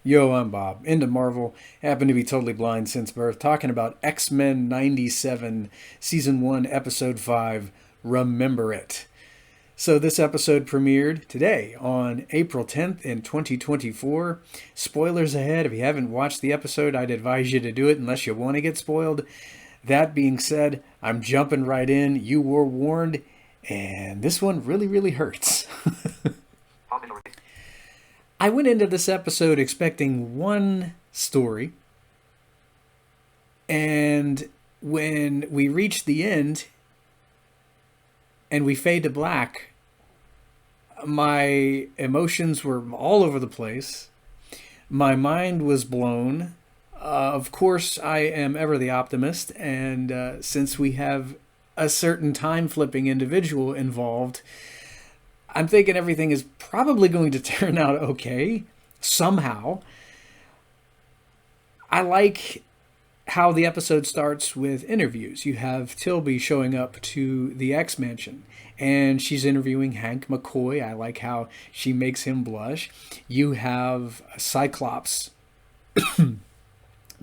Yo, I'm Bob. Into Marvel. Happen to be totally blind since birth. Talking about X-Men 97, Season 1, Episode 5, Remember It. So this episode premiered today on April 10th in 2024. Spoilers ahead. If you haven't watched the episode, I'd advise you to do it unless you want to get spoiled. That being said, I'm jumping right in. You were warned, and this one really, really hurts. I went into this episode expecting one story, and when we reach the end and we fade to black, my emotions were all over the place. My mind was blown. Of course, I am ever the optimist, and since we have a certain time flipping individual involved, I'm thinking everything is probably going to turn out okay somehow. I like how the episode starts with interviews. You have Tilby showing up to the X Mansion and she's interviewing Hank McCoy. I like how she makes him blush. You have Cyclops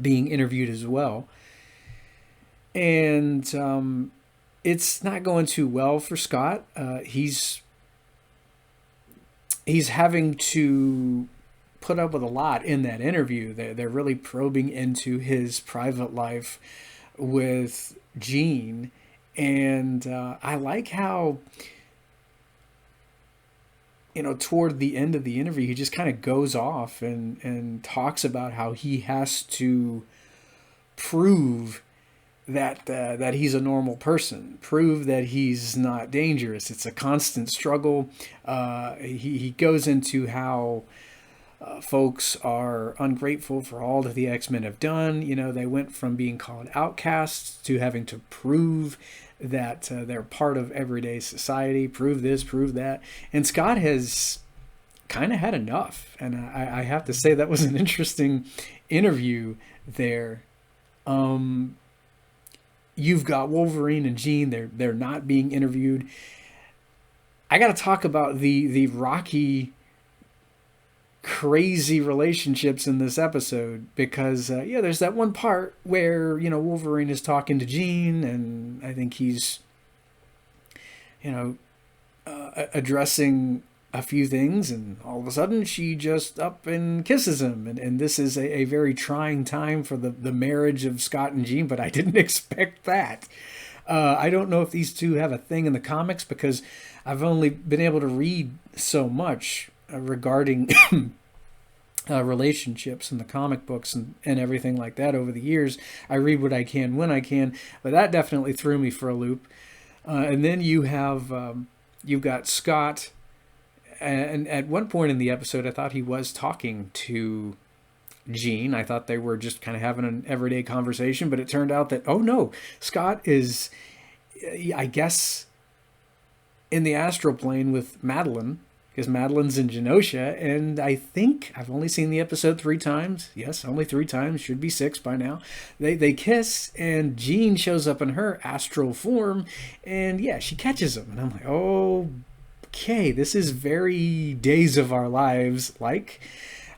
being interviewed as well. And it's not going too well for Scott. He's having to put up with a lot in that interview. They're really probing into his private life with Jean. And I like how, toward the end of the interview, he just kind of goes off and talks about how he has to prove that he's a normal person, prove that he's not dangerous. It's a constant struggle. He goes into how folks are ungrateful for all that the X-Men have done. They went from being called outcasts to having to prove that they're part of everyday society, prove this, prove that. And Scott has kind of had enough. And I have to say that was an interesting interview there. You've got Wolverine and Jean. They're not being interviewed. I got to talk about the rocky, crazy relationships in this episode because there's that one part where Wolverine is talking to Jean, and I think he's addressing a few things, and all of a sudden she just up and kisses him, and this is a very trying time for the marriage of Scott and Jean, but I didn't expect that. I don't know if these two have a thing in the comics because I've only been able to read so much regarding relationships in the comic books and everything like that over the years. I read what I can when I can, but that definitely threw me for a loop. And then you've got Scott, and at one point in the episode, I thought he was talking to Jean. I thought they were just kind of having an everyday conversation, but it turned out that, oh no, Scott is, I guess, in the astral plane with Madeline, because Madeline's in Genosha, and I think I've only seen the episode 3 times. Yes, only 3 times. Should be 6 by now. They kiss, and Jean shows up in her astral form, and yeah, she catches him, and I'm like, oh, okay, this is very Days of Our Lives like.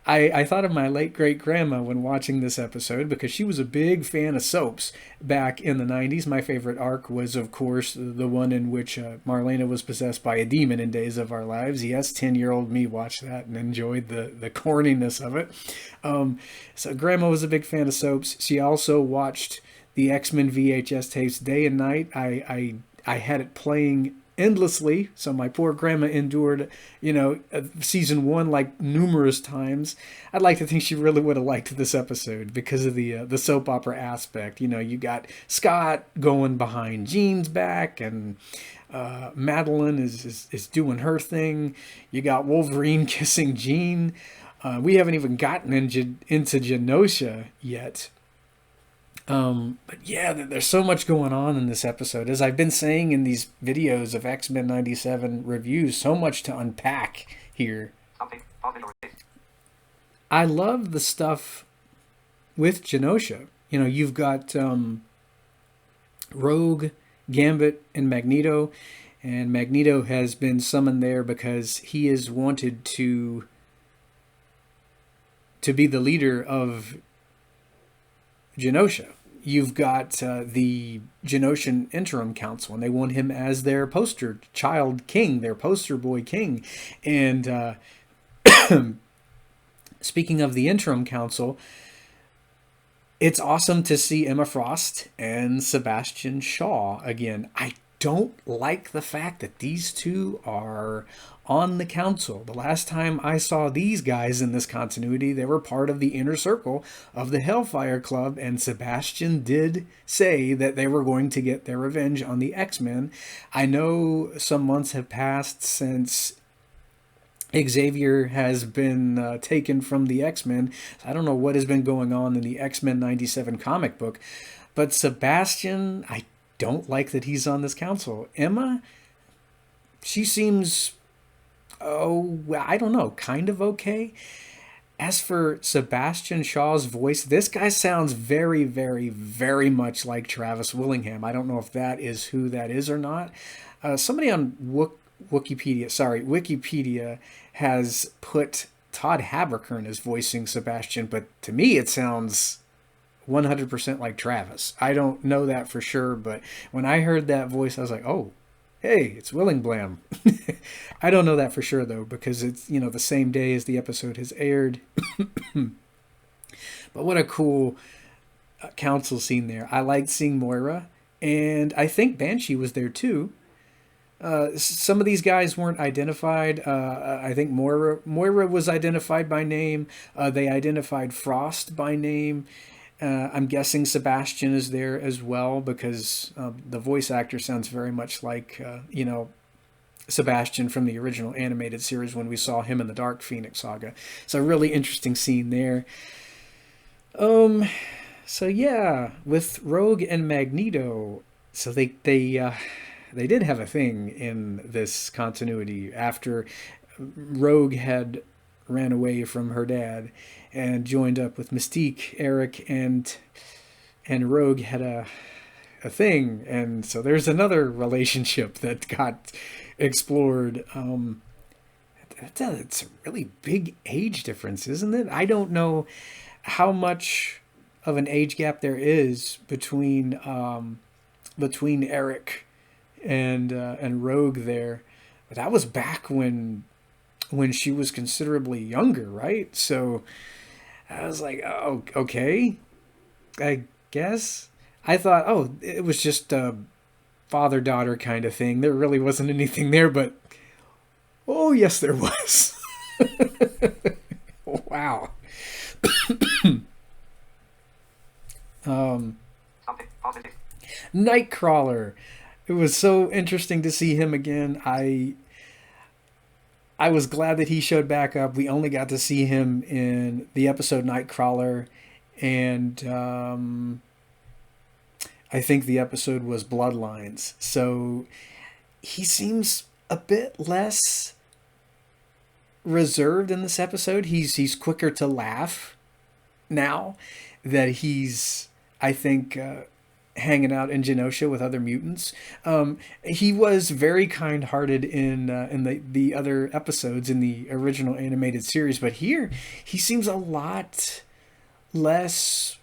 I thought of my late great grandma when watching this episode because she was a big fan of soaps back in the 90s. My favorite arc was, of course, the one in which Marlena was possessed by a demon in Days of Our Lives. Yes, 10-year-old me watched that and enjoyed the corniness of it. So grandma was a big fan of soaps. She also watched the X-Men VHS tapes day and night. I had it playing endlessly, so my poor grandma endured season 1 like numerous times. I'd like to think she really would have liked this episode because of the soap opera aspect. You got Scott going behind Jean's back, and Madeline is doing her thing. You got Wolverine kissing Jean. We haven't even gotten into Genosha yet. But yeah, there's so much going on in this episode. As I've been saying in these videos of X-Men 97 reviews, so much to unpack here. I love the stuff with Genosha. You've got Rogue, Gambit, and Magneto. And Magneto has been summoned there because he is wanted to to be the leader of Genosha. You've got the Genosian Interim Council, and they want him as their poster child king, their poster boy king. And speaking of the Interim Council, it's awesome to see Emma Frost and Sebastian Shaw again. I don't like the fact that these two are on the council. The last time I saw these guys in this continuity, they were part of the inner circle of the Hellfire Club, and Sebastian did say that they were going to get their revenge on the X-Men. I know some months have passed since Xavier has been taken from the X-Men. I don't know what has been going on in the X-Men97 comic book, but Sebastian, I don't like that he's on this council. Emma, she seems, I don't know, kind of okay. As for Sebastian Shaw's voice, this guy sounds very, very, very much like Travis Willingham. I don't know if that is who that is or not. Somebody on Wikipedia has put Todd Haberkern as voicing Sebastian, but to me it sounds 100% like Travis. I don't know that for sure, but when I heard that voice, I was like, oh, hey, it's Willingblam. I don't know that for sure, though, because it's, the same day as the episode has aired. But what a cool council scene there. I liked seeing Moira, and I think Banshee was there, too. Some of these guys weren't identified. I think Moira was identified by name. They identified Frost by name. I'm guessing Sebastian is there as well because the voice actor sounds very much like, Sebastian from the original animated series when we saw him in the Dark Phoenix saga. So a really interesting scene there. So yeah, with Rogue and Magneto, so they did have a thing in this continuity after Rogue had ran away from her dad and joined up with Mystique. Eric and Rogue had a thing, and so there's another relationship that got explored. It's a really big age difference, isn't it? I don't know how much of an age gap there is between Eric and Rogue there, but that was back when she was considerably younger, right? So I was like, oh, okay, I guess. I thought, oh, it was just a father-daughter kind of thing. There really wasn't anything there, but oh, yes, there was. Wow. Nightcrawler. It was so interesting to see him again. I was glad that he showed back up. We only got to see him in the episode Nightcrawler, and I think the episode was Bloodlines. So he seems a bit less reserved in this episode. He's quicker to laugh now that he's, I think, hanging out in Genosha with other mutants. He was very kind-hearted in the other episodes in the original animated series, but here he seems a lot less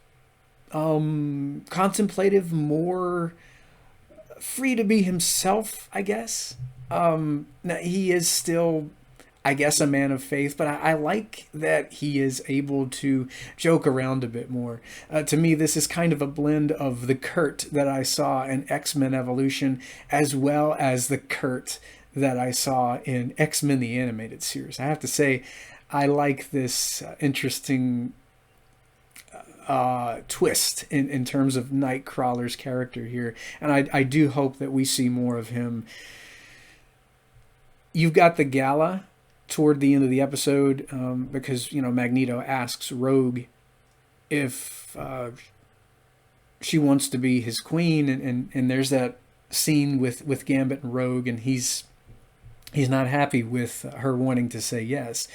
contemplative, more free to be himself, I guess. Now, he is still, I guess, a man of faith, but I like that he is able to joke around a bit more. To me, this is kind of a blend of the Kurt that I saw in X-Men Evolution, as well as the Kurt that I saw in X-Men the Animated Series. I have to say, I like this interesting twist in terms of Nightcrawler's character here, and I do hope that we see more of him. You've got the gala toward the end of the episode, because Magneto asks Rogue if she wants to be his queen, and there's that scene with Gambit and Rogue, and he's not happy with her wanting to say yes.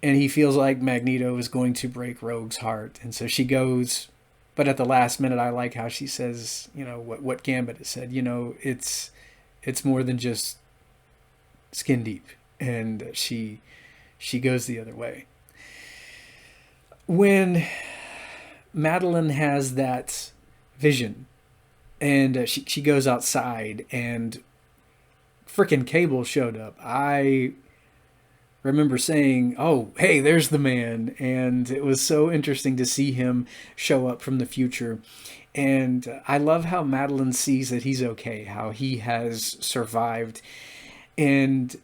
And he feels like Magneto is going to break Rogue's heart. And so she goes, but at the last minute, I like how she says, what Gambit has said, it's more than just skin deep. And she goes the other way. when Madeline has that vision and she goes outside and frickin' Cable showed up, I remember saying, "Oh, hey, there's the man," and it was so interesting to see him show up from the future. And I love how Madeline sees that he's okay, how he has survived, and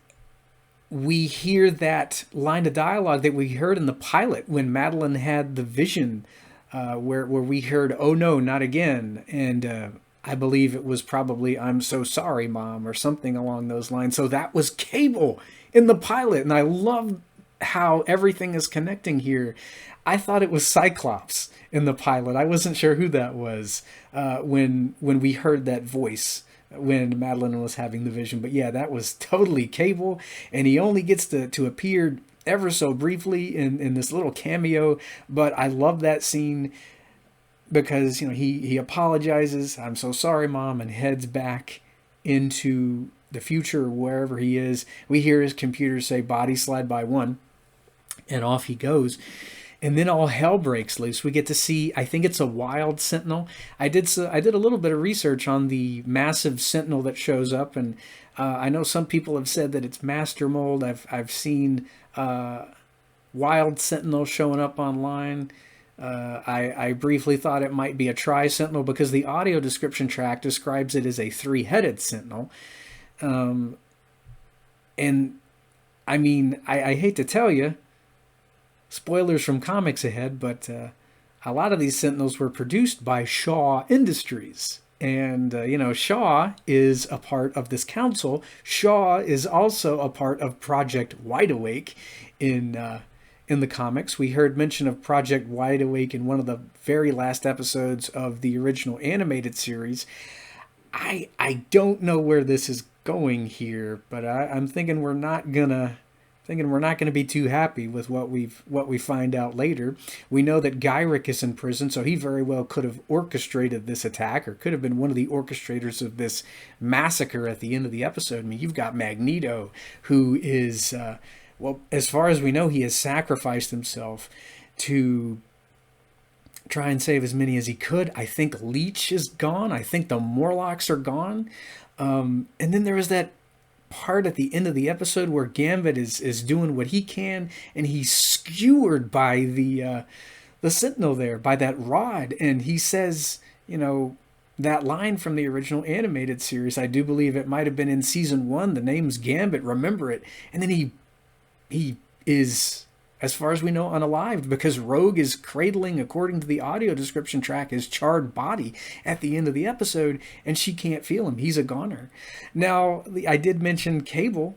we hear that line of dialogue that we heard in the pilot when Madeline had the vision, where we heard, "Oh no, not again," and I believe it was probably "I'm so sorry, Mom," or something along those lines. So that was Cable in the pilot, and I love how everything is connecting here. I thought it was Cyclops in the pilot. I wasn't sure who that was when we heard that voice when Madeline was having the vision. But yeah, that was totally Cable, and he only gets to appear ever so briefly in this little cameo. But I love that scene because he apologizes, "I'm so sorry, Mom," and heads back into the future, wherever he is. We hear his computer say "body slide by one," and off he goes. And then all hell breaks loose. We get to see, I think it's a wild sentinel. I did a little bit of research on the massive sentinel that shows up, and I know some people have said that it's master mold. I've seen wild sentinel showing up online. I briefly thought it might be a tri-sentinel because the audio description track describes it as a three-headed sentinel. And I mean, I hate to tell you, spoilers from comics ahead, but a lot of these Sentinels were produced by Shaw Industries. And, Shaw is a part of this council. Shaw is also a part of Project Wide Awake in the comics. We heard mention of Project Wide Awake in one of the very last episodes of the original animated series. I don't know where this is going here, but I'm thinking we're not gonna be too happy with what we find out later. We know that Gyrick is in prison, so he very well could have orchestrated this attack, or could have been one of the orchestrators of this massacre at the end of the episode. I mean, you've got Magneto, who is, well, as far as we know, he has sacrificed himself to try and save as many as he could. I think Leech is gone. I think the Morlocks are gone. And then there was that part at the end of the episode where Gambit is doing what he can, and he's skewered by the Sentinel there, by that rod, and he says, that line from the original animated series. I do believe it might have been in season 1. The name's Gambit, remember it. And then he is, as far as we know, unalived because Rogue is cradling, according to the audio description track, his charred body at the end of the episode, and she can't feel him. He's a goner. Now, I did mention Cable.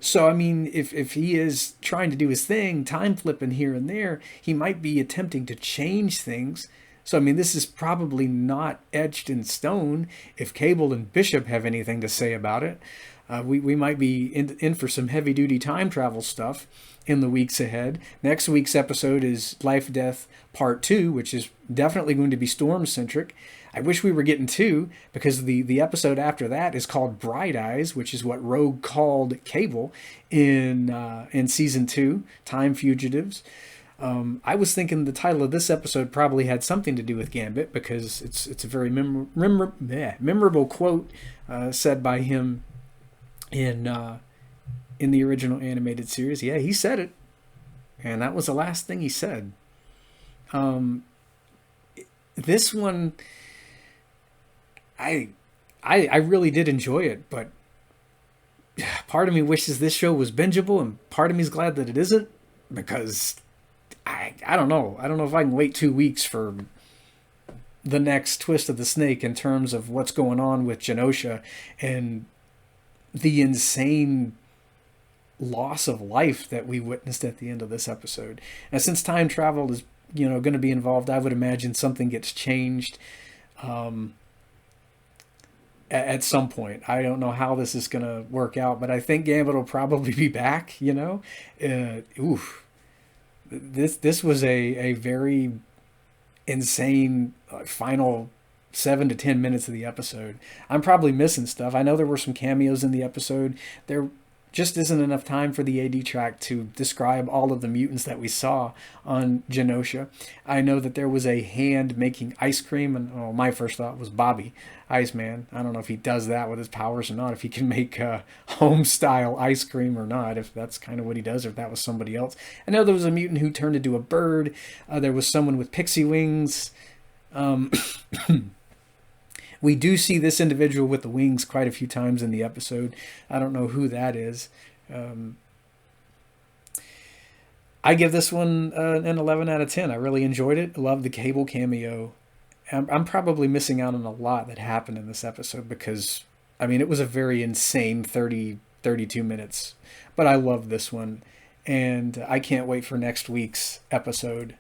So, I mean, if he is trying to do his thing, time flipping here and there, he might be attempting to change things. So, I mean, this is probably not etched in stone. If Cable and Bishop have anything to say about it, we might be in for some heavy-duty time travel stuff in the weeks ahead. Next week's episode is Life Death Part 2, which is definitely going to be Storm-centric. I wish we were getting 2, because the episode after that is called Bright Eyes, which is what Rogue called Cable in Season 2, Time Fugitives. I was thinking the title of this episode probably had something to do with Gambit, because it's a very memorable quote said by him in the original animated series. Yeah, he said it, and that was the last thing he said. This one, I really did enjoy it, but part of me wishes this show was bingeable, and part of me is glad that it isn't, because I don't know. I don't know if I can wait 2 weeks for the next twist of the snake in terms of what's going on with Genosha and the insane loss of life that we witnessed at the end of this episode. And since time travel is, going to be involved, I would imagine something gets changed at some point. I don't know how this is going to work out, but I think Gambit will probably be back, This was a very insane final 7 to 10 minutes of the episode. I'm probably missing stuff. I know there were some cameos in the episode. just isn't enough time for the AD track to describe all of the mutants that we saw on Genosha. I know that there was a hand making ice cream, and my first thought was Bobby, Iceman. I don't know if he does that with his powers or not, if he can make home-style ice cream or not, if that's kind of what he does, or if that was somebody else. I know there was a mutant who turned into a bird. There was someone with pixie wings. We do see this individual with the wings quite a few times in the episode. I don't know who that is. I give this one an 11 out of 10. I really enjoyed it. I love the Cable cameo. I'm probably missing out on a lot that happened in this episode because, I mean, it was a very insane 32 minutes. But I love this one. And I can't wait for next week's episode.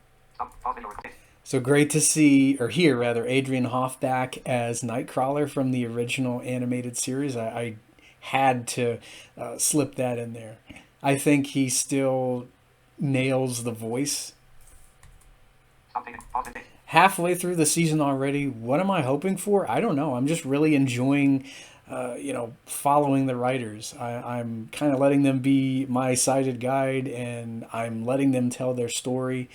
So great to see, or hear rather, Adrian Hough back as Nightcrawler from the original animated series. I had to slip that in there. I think he still nails the voice. Halfway through the season already, what am I hoping for? I don't know. I'm just really enjoying, following the writers. I'm kind of letting them be my sighted guide, and I'm letting them tell their story.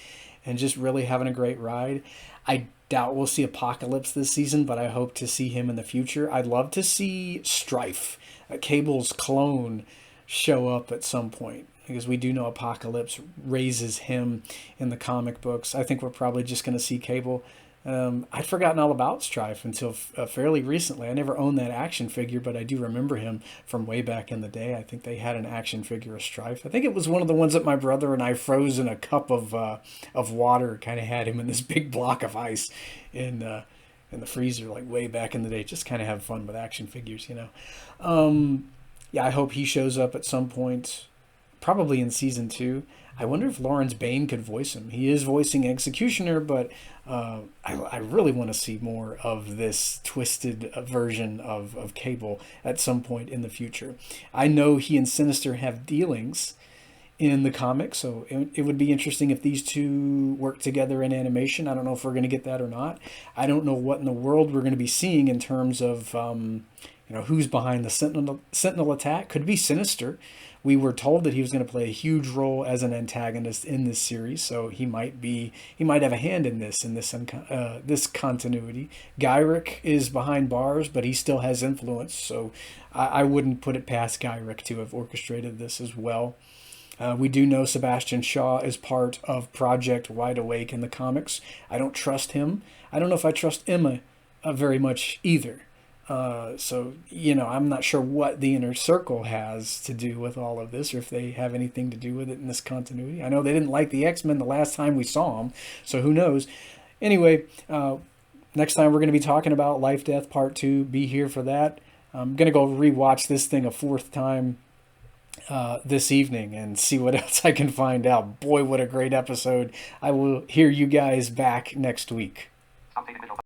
And just really having a great ride. I doubt we'll see Apocalypse this season, but I hope to see him in the future. I'd love to see Strife, Cable's clone, show up at some point, because we do know Apocalypse raises him in the comic books. I think we're probably just going to see Cable. I'd forgotten all about Strife until fairly recently. I never owned that action figure, but I do remember him from way back in the day. I think they had an action figure of Strife. I think it was one of the ones that my brother and I froze in a cup of water. Kind of had him in this big block of ice in the freezer, like way back in the day. Just kind of have fun with action figures, you know. Yeah, I hope he shows up at some point, probably in season 2. I wonder if Lawrence Bain could voice him. He is voicing Executioner, but I really want to see more of this twisted version of Cable at some point in the future. I know he and Sinister have dealings in the comics, so it would be interesting if these two work together in animation. I don't know if we're going to get that or not. I don't know what in the world we're going to be seeing in terms of who's behind the Sentinel attack. Could be Sinister. We were told that he was going to play a huge role as an antagonist in this series, so he might have a hand in this continuity. Gyrick is behind bars, but he still has influence, so I wouldn't put it past Gyrick to have orchestrated this as well. We do know Sebastian Shaw is part of Project Wide Awake in the comics. I don't trust him. I don't know if I trust Emma very much either. So, I'm not sure what the Inner Circle has to do with all of this, or if they have anything to do with it in this continuity. I know they didn't like the X-Men the last time we saw them, so who knows. Anyway, next time we're going to be talking about Life Death Part 2. Be here for that. I'm going to go rewatch this thing a 4th time this evening and see what else I can find out. Boy, what a great episode. I will hear you guys back next week.